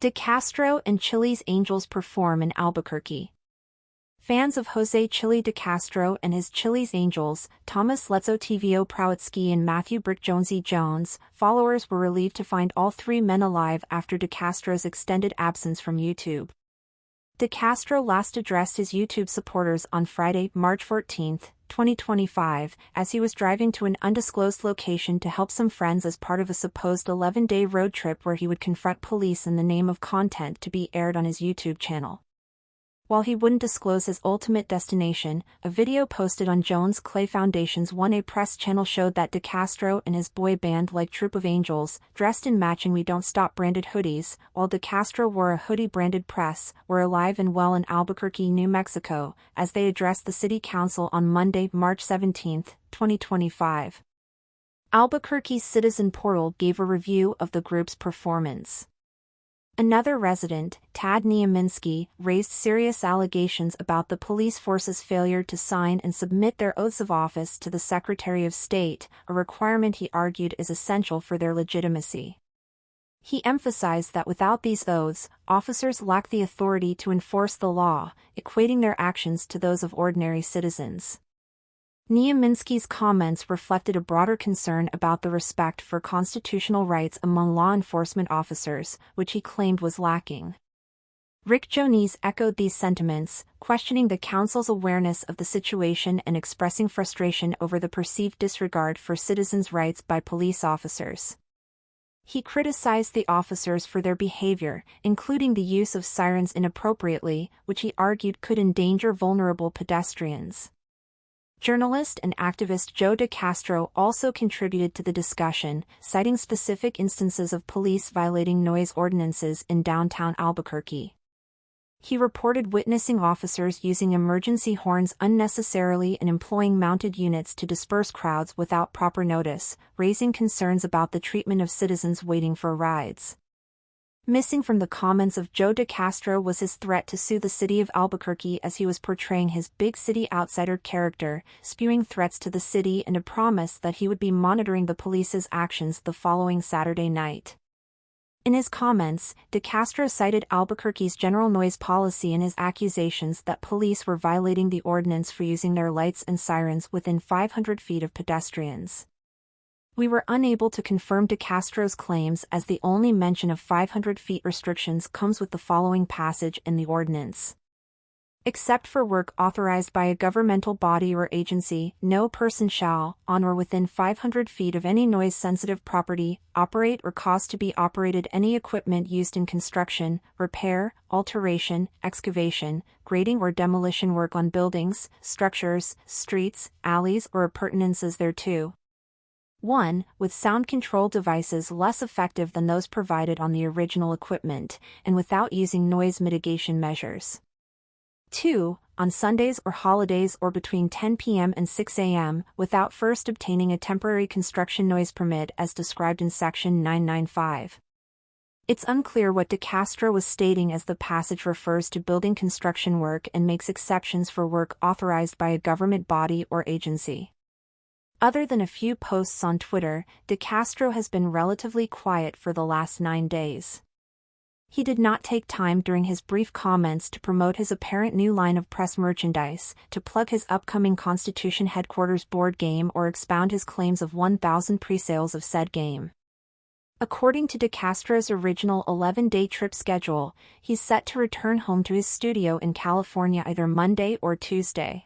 DeCastro and Chille's Angels perform in Albuquerque. Fans of Jose Chille DeCastro and his Chille's Angels, Thomas LetzOTVO Prowitzky and Matthew Jonesy Jones, followers were relieved to find all three men alive after DeCastro's extended absence from YouTube. DeCastro last addressed his YouTube supporters on Friday, March 14, 2025, as he was driving to an undisclosed location to help some friends as part of a supposed 11-day road trip where he would confront police in the name of content to be aired on his YouTube channel. While he wouldn't disclose his ultimate destination, a video posted on Jones Clay Foundation's 1A Press channel showed that DeCastro and his boy band-like troop of angels, dressed in matching We Don't Stop branded hoodies, while DeCastro wore a hoodie-branded press, were alive and well in Albuquerque, New Mexico, as they addressed the city council on Monday, March 17, 2025. Albuquerque's Citizen Portal gave a review of the group's performance. Another resident, Tad Nieminsky, raised serious allegations about the police force's failure to sign and submit their oaths of office to the Secretary of State, a requirement he argued is essential for their legitimacy. He emphasized that without these oaths, officers lack the authority to enforce the law, equating their actions to those of ordinary citizens. Nieminsky's comments reflected a broader concern about the respect for constitutional rights among law enforcement officers, which he claimed was lacking. Rick Jones echoed these sentiments, questioning the council's awareness of the situation and expressing frustration over the perceived disregard for citizens' rights by police officers. He criticized the officers for their behavior, including the use of sirens inappropriately, which he argued could endanger vulnerable pedestrians. Journalist and activist Joe DeCastro also contributed to the discussion, citing specific instances of police violating noise ordinances in downtown Albuquerque. He reported witnessing officers using emergency horns unnecessarily and employing mounted units to disperse crowds without proper notice, raising concerns about the treatment of citizens waiting for rides. Missing from the comments of Joe DeCastro was his threat to sue the city of Albuquerque as he was portraying his big city outsider character, spewing threats to the city and a promise that he would be monitoring the police's actions the following Saturday night. In his comments, DeCastro cited Albuquerque's general noise policy and his accusations that police were violating the ordinance for using their lights and sirens within 500 feet of pedestrians. We were unable to confirm DeCastro's claims as the only mention of 500 feet restrictions comes with the following passage in the ordinance. Except for work authorized by a governmental body or agency, no person shall, on or within 500 feet of any noise-sensitive property, operate or cause to be operated any equipment used in construction, repair, alteration, excavation, grading or demolition work on buildings, structures, streets, alleys or appurtenances thereto. 1. With sound control devices less effective than those provided on the original equipment, and without using noise mitigation measures. 2. On Sundays or holidays or between 10 p.m. and 6 a.m., without first obtaining a temporary construction noise permit as described in Section 995. It's unclear what DeCastro was stating as the passage refers to building construction work and makes exceptions for work authorized by a government body or agency. Other than a few posts on Twitter, DeCastro has been relatively quiet for the last 9 days. He did not take time during his brief comments to promote his apparent new line of press merchandise, to plug his upcoming Constitution headquarters board game or expound his claims of 1,000 pre-sales of said game. According to DeCastro's original 11-day trip schedule, he's set to return home to his studio in California either Monday or Tuesday.